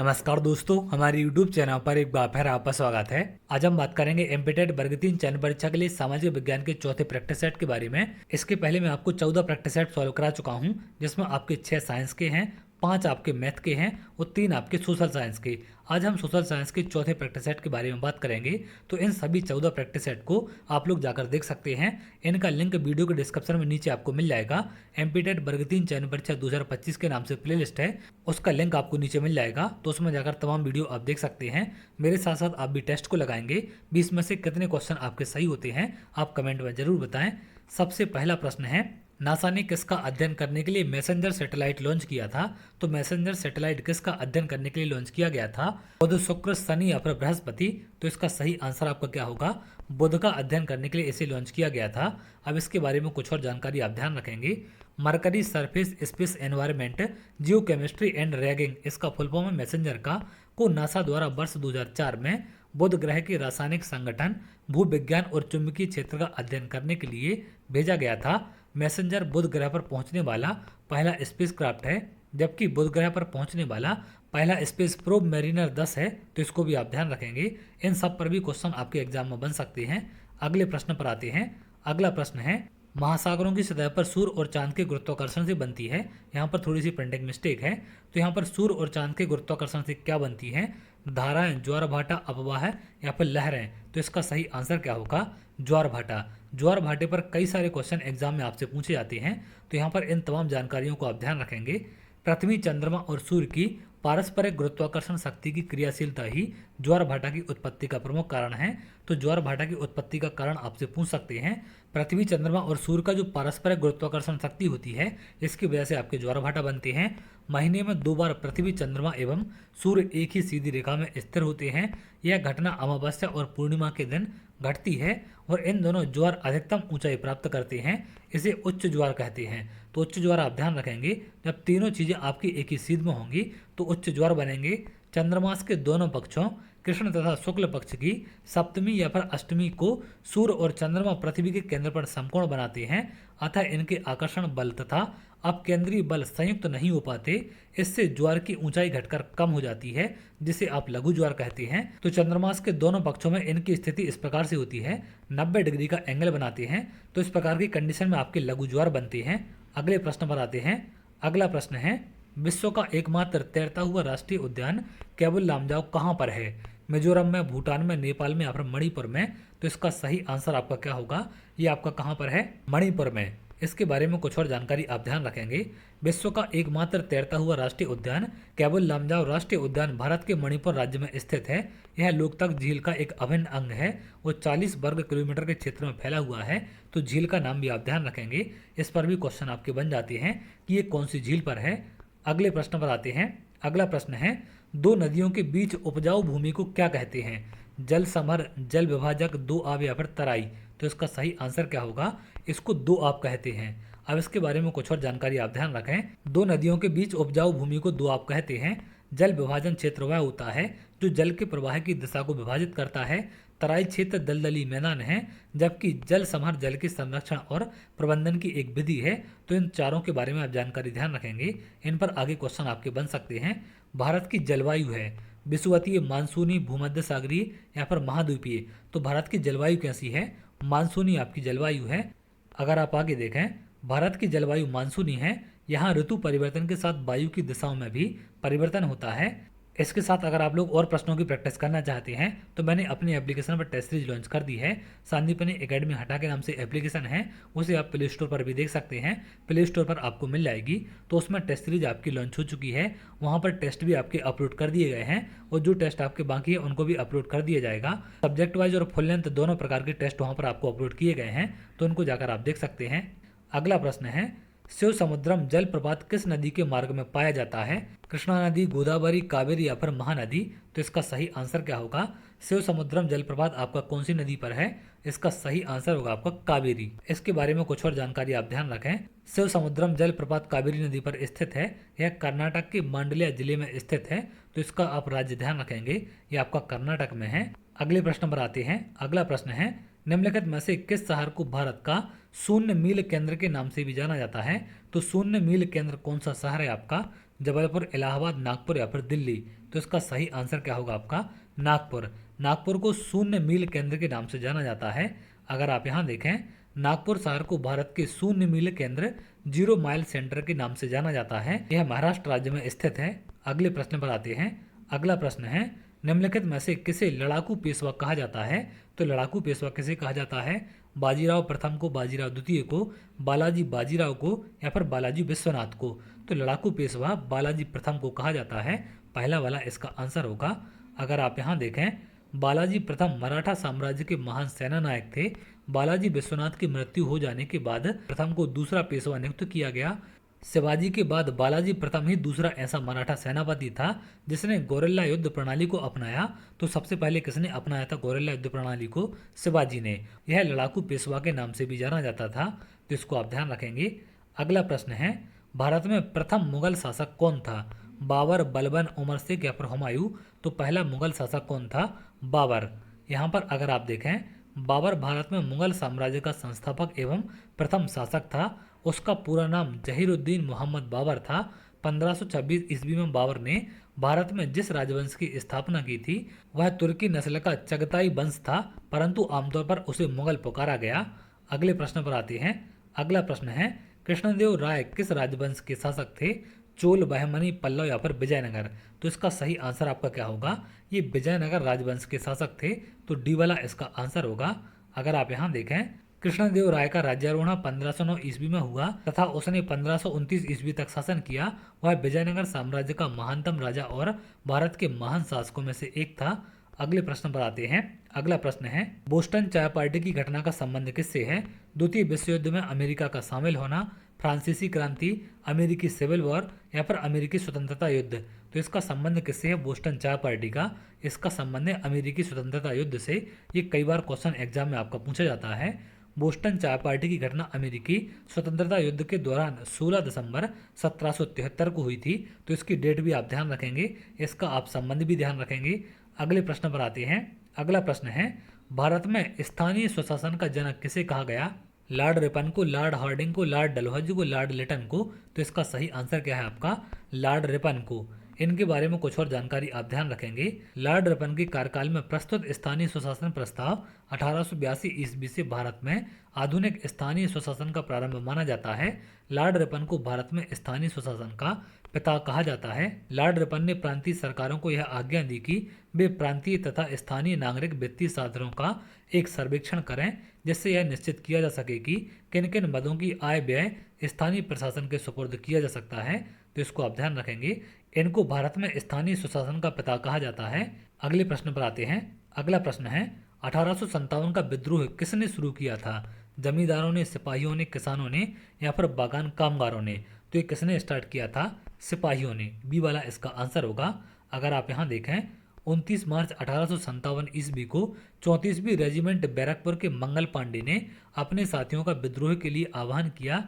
नमस्कार दोस्तों, हमारे YouTube चैनल पर एक बार फिर आपका स्वागत है। आज हम बात करेंगे एमपीटेट वर्ग 3 चयन परीक्षा के लिए सामाजिक विज्ञान के चौथे प्रैक्टिस सेट के बारे में। इसके पहले मैं आपको 14 प्रैक्टिस सेट सॉल्व करा चुका हूं, जिसमें आपके 6 साइंस के हैं, 5 आपके मैथ के हैं और 3 आपके सोशल साइंस के। आज हम सोशल साइंस के चौथे प्रैक्टिस सेट के बारे में बात करेंगे। तो इन सभी 14 प्रैक्टिस सेट को आप लोग जाकर देख सकते हैं। इनका लिंक वीडियो के डिस्क्रिप्शन में नीचे आपको मिल जाएगा। एमपीटेट वर्ग 3 चयन परीक्षा 2025 के नाम से प्लेलिस्ट है, उसका लिंक आपको नीचे मिल जाएगा। तो उसमें जाकर तमाम वीडियो आप देख सकते हैं। मेरे साथ साथ आप भी टेस्ट को लगाएंगे। 20 में से कितने क्वेश्चन आपके सही होते हैं आप कमेंट में जरूर बताएं। सबसे पहला प्रश्न है, नासा ने किसका अध्ययन करने के लिए मैसेंजर सैटेलाइट लॉन्च किया था? तो मैसेंजर सैटेलाइट किसका अध्ययन करने के लिए लॉन्च किया गया था? बुध, शुक्र, शनि या फिर बृहस्पति? तो इसका सही आंसर आपका क्या होगा? बुध का अध्ययन करने के लिए इसे लॉन्च किया गया था। अब इसके बारे में कुछ और जानकारी आप ध्यान रखेंगे। Mercury surface space environment Jio chemistry and ragging, इसका फुल फॉर्म है मैसेंजर का, को नासा द्वारा वर्ष 2004 में बुध ग्रह के रासायनिक संगठन, भूविज्ञान और चुंबकीय क्षेत्र का अध्ययन करने के लिए भेजा गया था। मैसेंजर बुध ग्रह पर पहुंचने वाला पहला स्पेसक्राफ्ट है, जबकि बुध ग्रह पर पहुंचने वाला पहला स्पेस प्रोब मैरिनर 10 है। तो इसको भी आप ध्यान रखेंगे। इन सब पर भी क्वेश्चन आपके एग्जाम में बन सकते हैं। अगले प्रश्न पर आते हैं। अगला प्रश्न है, महासागरों की सतह पर सूर्य और चांद के गुरुत्वाकर्षण से बनती है। यहाँ पर थोड़ी सी प्रिंटिंग मिस्टेक है। तो यहाँ पर सूर्य और चांद के गुरुत्वाकर्षण से क्या बनती है? धाराएं, ज्वार भाटा, अफवाह या फिर लहरें? तो इसका सही आंसर क्या होगा? ज्वार भाटा। ज्वार भाटे पर कई सारे क्वेश्चन एग्जाम में आपसे पूछे जाते हैं। तो यहाँ पर इन तमाम जानकारियों को आप ध्यान रखेंगे। पृथ्वी, चंद्रमा और सूर्य की पारस्परिक गुरुत्वाकर्षण शक्ति की क्रियाशीलता ही ज्वार भाटा की उत्पत्ति का प्रमुख कारण है। तो ज्वार भाटा की उत्पत्ति का कारण आपसे पूछ सकते हैं। पृथ्वी, चंद्रमा और सूर्य का जो पारस्परिक गुरुत्वाकर्षण शक्ति होती है, इसकी वजह से आपके ज्वार भाटा बनते हैं। महीने में 2 बार पृथ्वी, चंद्रमा एवं सूर्य एक ही सीधी रेखा में स्थिर होते हैं। यह घटना अमावस्या और पूर्णिमा के दिन घटती है और इन दोनों ज्वार अधिकतम ऊंचाई प्राप्त करते हैं। इसे उच्च ज्वार कहते हैं। तो उच्च ज्वार आप ध्यान रखेंगे। जब तीनों चीजें आपकी एक ही सीध में होंगी तो उच्च ज्वार बनेंगे। चंद्रमास के दोनों पक्षों, कृष्ण तथा शुक्ल पक्ष की सप्तमी या फिर अष्टमी को सूर्य और चंद्रमा पृथ्वी के केंद्र पर समकोण बनाते हैं। अतः इनके आकर्षण बल तथा अपकेंद्रीय बल संयुक्त नहीं हो पाते। इससे ज्वार की ऊंचाई घटकर कम हो जाती है, जिसे आप लघु ज्वार कहते हैं। तो चंद्रमास के दोनों पक्षों में इनकी स्थिति इस प्रकार से होती है, 90 डिग्री का एंगल बनाते हैं। तो इस प्रकार की कंडीशन में आपके लघु ज्वार बनते हैं। अगले प्रश्न पर आते हैं। अगला प्रश्न है, विश्व का एकमात्र तैरता हुआ राष्ट्रीय उद्यान केबुल लामजाओ कहाँ पर है? मिजोरम में, भूटान में, नेपाल में या फिर मणिपुर में? तो इसका सही आंसर आपका क्या होगा? ये आपका कहाँ पर है? मणिपुर में। इसके बारे में कुछ और जानकारी आप ध्यान रखेंगे। विश्व का एकमात्र तैरता हुआ राष्ट्रीय उद्यान केबुल लामजाओ राष्ट्रीय उद्यान भारत के मणिपुर राज्य में स्थित है। यह लोकतक झील का एक अभिन्न अंग है। वो 40 वर्ग किलोमीटर के क्षेत्र में फैला हुआ है। तो झील का नाम भी आप ध्यान रखेंगे। इस पर भी क्वेश्चन आपके बन जाते हैं कि ये कौन सी झील पर है। अगले प्रश्न पर आते हैं। अगला प्रश्न है, 2 नदियों के बीच उपजाऊ भूमि को क्या कहते हैं? जल समर, जल विभाजक, 2 आब या फिर तराई? तो इसका सही आंसर क्या होगा? इसको 2 आब कहते हैं। अब इसके बारे में कुछ और जानकारी आप ध्यान रखें। 2 नदियों के बीच उपजाऊ भूमि को 2 आब कहते हैं। जल विभाजन क्षेत्र वह होता है जो जल के प्रवाह की दिशा को विभाजित करता है। तराई क्षेत्र दलदली मैदान है, जबकि जल समर जल के संरक्षण और प्रबंधन की एक विधि है। तो इन चारों के बारे में आप जानकारी ध्यान रखेंगे। इन पर आगे क्वेश्चन आपके बन सकते हैं। भारत की जलवायु है विषुवतीय, मानसूनी, भूमध्य सागरीय या फिर महाद्वीपीय? तो भारत की जलवायु कैसी है? मानसूनी आपकी जलवायु है। अगर आप आगे देखें, भारत की जलवायु मानसूनी है। यहाँ ऋतु परिवर्तन के साथ वायु की दिशाओं में भी परिवर्तन होता है। इसके साथ अगर आप लोग और प्रश्नों की प्रैक्टिस करना चाहते हैं तो मैंने अपनी एप्लीकेशन पर टेस्ट सीरीज लॉन्च कर दी है। संदीपनी एकेडमी हटा के नाम से एप्लीकेशन है, उसे आप प्ले स्टोर पर भी देख सकते हैं। प्ले स्टोर पर आपको मिल जाएगी। तो उसमें टेस्ट सीरीज आपकी लॉन्च हो चुकी है। वहाँ पर टेस्ट भी आपके अपलोड कर दिए गए हैं और जो टेस्ट आपके बाकी है उनको भी अपलोड कर दिया जाएगा। सब्जेक्ट वाइज और फुल लेंथ दोनों प्रकार के टेस्ट वहाँ पर आपको अपलोड किए गए हैं, तो उनको जाकर आप देख सकते हैं। अगला प्रश्न है, शिव समुद्रम जलप्रपात किस नदी के मार्ग में पाया जाता है? कृष्णा नदी, गोदावरी, कावेरी या फिर महानदी? तो इसका सही आंसर क्या होगा? शिव समुद्रम जलप्रपात आपका कौन सी नदी पर है? इसका सही आंसर होगा आपका कावेरी। इसके बारे में कुछ और जानकारी आप ध्यान रखें। शिव समुद्रम जलप्रपात कावेरी नदी पर स्थित है। यह कर्नाटक के मांडलिया जिले में स्थित है। तो इसका आप राज्य ध्यान रखेंगे, ये आपका कर्नाटक में है। अगले प्रश्न पर आते हैं। अगला प्रश्न है, निम्नलिखित में से किस शहर को भारत का शून्य मील केंद्र के नाम से भी जाना जाता है? तो शून्य मील केंद्र कौन सा शहर है आपका? जबलपुर, इलाहाबाद, नागपुर या फिर दिल्ली? तो इसका सही आंसर क्या होगा आपका नागपुर। नागपुर को शून्य मील केंद्र के नाम से जाना जाता है। अगर आप यहाँ देखें, नागपुर शहर को भारत के शून्य मील केंद्र, जीरो माइल सेंटर के नाम से जाना जाता है। यह महाराष्ट्र राज्य में स्थित है। अगले प्रश्न पर आते हैं। अगला प्रश्न है, निम्नलिखित में से किसे लड़ाकू पेशवा कहा जाता है? तो लड़ाकू पेशवा किसे कहा जाता है? बाजीराव प्रथम को, बाजीराव द्वितीय को, बालाजी बाजीराव को या फिर बालाजी विश्वनाथ को? तो लड़ाकू पेशवा बालाजी प्रथम को कहा जाता है। पहला वाला इसका आंसर होगा। अगर आप यहाँ देखें, बालाजी प्रथम मराठा साम्राज्य के महान सेना नायक थे। बालाजी विश्वनाथ की मृत्यु हो जाने के बाद प्रथम को दूसरा पेशवा नियुक्त किया गया। शिवाजी के बाद बालाजी प्रथम ही दूसरा ऐसा मराठा सेनापति था जिसने गोरिल्ला युद्ध प्रणाली को अपनाया। तो सबसे पहले किसने अपनाया था गोरिल्ला युद्ध प्रणाली को? शिवाजी ने। यह लड़ाकू पेशवा के नाम से भी जाना जाता था, तो इसको आप ध्यान रखेंगे। अगला प्रश्न है, भारत में प्रथम मुगल शासक कौन था? बाबर, बलबन, उमर शेख या फिर हुमायूं? तो पहला मुगल शासक कौन था? बाबर। यहाँ पर अगर आप देखें, बाबर भारत में मुगल साम्राज्य का संस्थापक एवं प्रथम शासक था। उसका पूरा नाम जहीरुद्दीन मोहम्मद बाबर था। 1526 ईस्वी में बाबर ने भारत में जिस राजवंश की स्थापना की थी वह तुर्की नस्ल का चगताई वंश था, परंतु आमतौर पर उसे मुगल पुकारा गया। अगले प्रश्न पर आते हैं। अगला प्रश्न है, कृष्णदेव राय किस राजवंश के शासक थे? चोल, बहमनी, पल्लव या फिर विजयनगर? तो इसका सही आंसर आपका क्या होगा? ये विजयनगर राजवंश के शासक थे, तो डी वाला इसका आंसर होगा। अगर आप यहाँ देखें, कृष्णदेव राय का राज्यारोहण 1509 ईस्वी में हुआ तथा उसने 1529 ईस्वी तक शासन किया। वह विजयनगर साम्राज्य का महानतम राजा और भारत के महान शासकों में से एक था। अगले प्रश्न पर आते हैं। अगला प्रश्न है, बोस्टन चाय पार्टी की घटना का संबंध किससे है? द्वितीय विश्व युद्ध में अमेरिका का शामिल होना, फ्रांसीसी क्रांति, अमेरिकी सिविल वॉर या फिर अमेरिकी स्वतंत्रता युद्ध? तो इसका संबंध किससे है बोस्टन चाय पार्टी का? इसका संबंध है अमेरिकी स्वतंत्रता युद्ध से। ये कई बार क्वेश्चन एग्जाम में आपका पूछा जाता है। बोस्टन चाय पार्टी की घटना अमेरिकी स्वतंत्रता युद्ध के दौरान 16 दिसंबर 1773 को हुई थी, तो इसकी डेट भी आप ध्यान रखेंगे, इसका आप संबंध भी ध्यान रखेंगे। अगले प्रश्न पर आते हैं। अगला प्रश्न है, भारत में स्थानीय स्वशासन का जनक किसे कहा गया? लॉर्ड रिपन को, लॉर्ड हार्डिंग को, लॉर्ड डलहौजी को, लॉर्ड लिटन को? तो इसका सही आंसर क्या है आपका? लॉर्ड रिपन को। इनके बारे में कुछ और जानकारी आप ध्यान रखेंगे। लॉर्ड रिपन के कार्यकाल में प्रस्तुत स्थानीय स्वशासन प्रस्ताव 1882 ईस्वी से भारत में आधुनिक स्थानीय स्वशासन का प्रारंभ माना जाता है। लॉर्ड रिपन को भारत में स्थानीय स्वशासन का पिता कहा जाता है। लॉर्ड रिपन ने प्रांतीय सरकारों को यह आज्ञा दी कि वे प्रांतीय तथा स्थानीय नागरिक वित्तीय साधनों का एक सर्वेक्षण करें, जिससे यह निश्चित किया जा सके कि किन किन मदों की आय व्यय स्थानीय प्रशासन के सुपुर्द किया जा सकता है। तो इसको आप ध्यान रखेंगे। इनको भारत में स्थानीय सुशासन का पिता कहा जाता है। अगले प्रश्न पर आते हैं। अगला प्रश्न है, 1857 का विद्रोह किसने शुरू किया था? जमींदारों ने, सिपाहियों ने, किसानों ने या फिर बागान कामगारों ने? तो ये किसने स्टार्ट किया था? सिपाहियों ने। बी वाला इसका आंसर होगा। अगर आप यहाँ देखें, 29 मार्च 1857 ईस्वी को 34वीं रेजिमेंट बैरकपुर के मंगल पांडे ने अपने साथियों का विद्रोह के लिए आह्वान किया।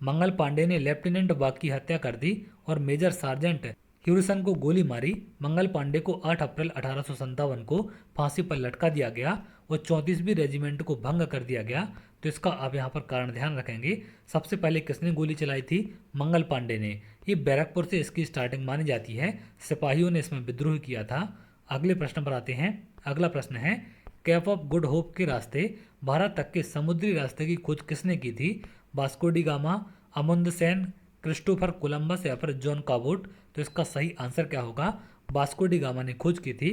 मंगल पांडे ने लेफ्टिनेंट वाघ की हत्या कर दी और मेजर सार्जेंट ह्यूरिसन को गोली मारी। मंगल पांडे को 8 अप्रैल 1857 को फांसी पर लटका दिया गया और 34वीं रेजिमेंट को भंग कर दिया गया। तो इसका आप यहाँ पर कारण ध्यान रखेंगे। सबसे पहले किसने गोली चलाई थी? मंगल पांडे ने। ये बैरकपुर से इसकी स्टार्टिंग मानी जाती है। सिपाहियों ने इसमें विद्रोह किया था। अगले प्रश्न पर आते हैं। अगला प्रश्न है, केप ऑफ गुड होप के रास्ते, भारत तक के समुद्री रास्ते की खोज किसने की थी? Vasco da Gama, Amundsen, Christopher Columbus या फिर जॉन काबोट? तो इसका सही आंसर क्या होगा? वास्को डी गामा ने खोज की थी।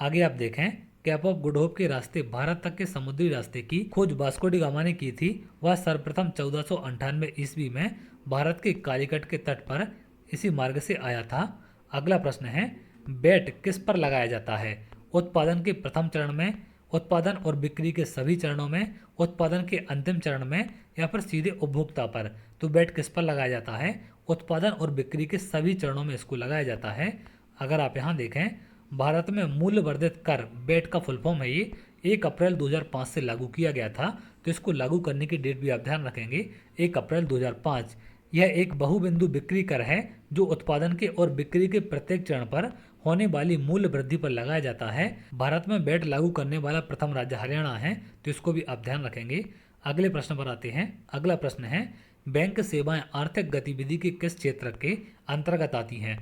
आगे आप देखें, केप ऑफ गुड होप के रास्ते, भारत तक के समुद्री रास्ते की खोज वास्को डी गामा ने की थी। वह सर्वप्रथम 1498 ईस्वी में भारत के कालीकट के तट पर इसी मार्ग से आया था। अगला प्रश्न है, वैट किस पर लगाया जाता है? उत्पादन के प्रथम चरण में, उत्पादन और बिक्री के सभी चरणों में, उत्पादन के अंतिम चरण में या फिर सीधे उपभोक्ता पर? तो वैट किस पर लगाया जाता है? उत्पादन और बिक्री के सभी चरणों में इसको लगाया जाता है। अगर आप यहाँ देखें, भारत में मूल्य वर्धित कर, वैट का फुल फॉर्म है ये, 1 अप्रैल 2005 से लागू किया गया था। तो इसको लागू करने की डेट भी आप ध्यान रखेंगे, 1 अप्रैल 2005। यह एक बहुबिंदु बिक्री कर है जो उत्पादन के और बिक्री के प्रत्येक चरण पर होने वाली मूल्य वृद्धि पर लगाया जाता है। भारत में वैट लागू करने वाला प्रथम राज्य हरियाणा है, तो इसको भी आप ध्यान रखेंगे। अगले प्रश्न पर आते हैं। अगला प्रश्न है, बैंक सेवाएं आर्थिक गतिविधि के किस क्षेत्र के अंतर्गत आती हैं?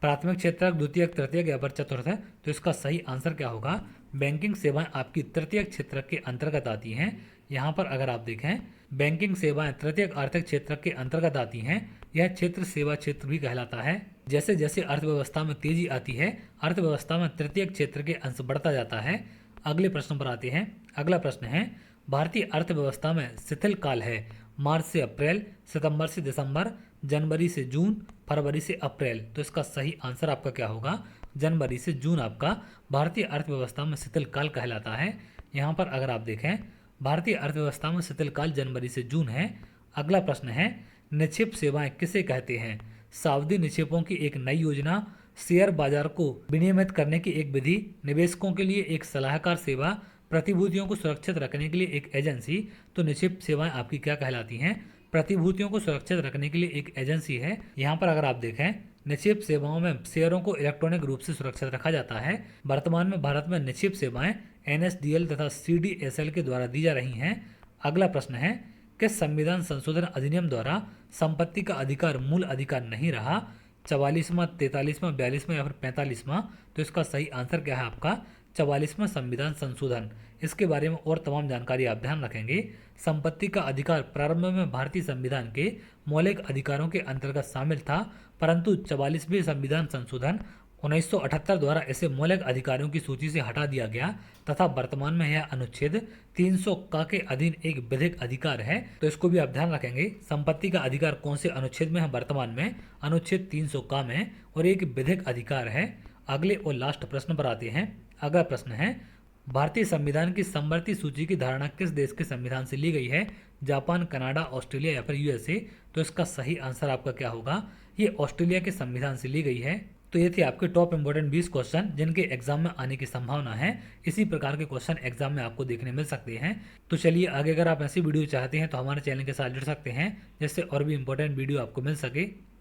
प्राथमिक क्षेत्रक, द्वितीयक, तृतीयक या फिर चतुर्थ है, तो इसका सही आंसर क्या होगा? बैंकिंग सेवाएं आपकी तृतीयक क्षेत्रक के अंतर्गत आती हैं। यहाँ पर अगर आप देखें, बैंकिंग सेवाएं तृतीयक आर्थिक क्षेत्रक के अंतर्गत आती हैं। यह क्षेत्र सेवा क्षेत्र भी कहलाता है। जैसे जैसे अर्थव्यवस्था में तेजी आती है, अर्थव्यवस्था में तृतीयक क्षेत्र के अंश बढ़ता जाता है। अगले प्रश्न पर आते हैं। अगला प्रश्न है, भारतीय अर्थव्यवस्था में शिथिल काल है मार्च से अप्रैल, सितंबर से दिसंबर, जनवरी से जून, फरवरी से अप्रैल। तो इसका सही आंसर आपका क्या होगा? जनवरी से जून आपका भारतीय अर्थव्यवस्था में शिथिल काल कहलाता है। यहाँ पर अगर आप देखें, भारतीय अर्थव्यवस्था में शिथिल काल जनवरी से जून है। अगला प्रश्न है, निक्षेप सेवाएं किसे कहते हैं? सावधि निक्षेपों की एक नई योजना, शेयर बाजार को विनियमित करने की एक विधि, निवेशकों के लिए एक सलाहकार सेवा, प्रतिभूतियों को सुरक्षित रखने के लिए एक एजेंसी। तो निक्षेप सेवाएं आपकी क्या कहलाती हैं? प्रतिभूतियों को सुरक्षित रखने के लिए एक एजेंसी है। यहाँ पर अगर आप देखें, निक्षेप सेवाओं में शेयरों को इलेक्ट्रॉनिक रूप से सुरक्षित रखा जाता है। वर्तमान में भारत में निक्षेप सेवाएं NSDL तथा CDSL के द्वारा दी जा रही हैं। अगला प्रश्न है, किस संविधान संशोधन अधिनियम द्वारा संपत्ति का अधिकार मूल अधिकार नहीं रहा? 44वां, 43वां, 42वां या फिर 45वां? तो इसका सही आंसर क्या है आपका? 44वां संविधान संशोधन। इसके बारे में और तमाम जानकारी आप ध्यान रखेंगे। संपत्ति का अधिकार प्रारंभ में भारतीय संविधान के मौलिक अधिकारों के अंतर्गत शामिल था, परंतु 44वें संविधान संशोधन 1978 द्वारा इसे मौलिक अधिकारों की सूची से हटा दिया गया तथा वर्तमान में यह अनुच्छेद 300 का के अधीन एक विधिक अधिकार है। तो इसको भी आप ध्यान रखेंगे। संपत्ति का अधिकार कौन से अनुच्छेद में है? वर्तमान में अनुच्छेद 300 का में, और एक विधिक अधिकार है। अगले और लास्ट प्रश्न पर आते हैं। अगला प्रश्न है, भारतीय संविधान की समवर्ती सूची की धारणा किस देश के संविधान से ली गई है? जापान, कनाडा, ऑस्ट्रेलिया या फिर USA? तो इसका सही आंसर आपका क्या होगा? ये ऑस्ट्रेलिया के संविधान से ली गई है। तो ये थे आपके टॉप इंपोर्टेंट 20 क्वेश्चन जिनके एग्जाम में आने की संभावना है। इसी प्रकार के क्वेश्चन एग्जाम में आपको देखने मिल सकते हैं। तो चलिए आगे, अगर आप ऐसी वीडियो चाहते हैं तो हमारे चैनल के साथ जुड़ सकते हैं, जिससे और भी इंपॉर्टेंट वीडियो आपको मिल सके।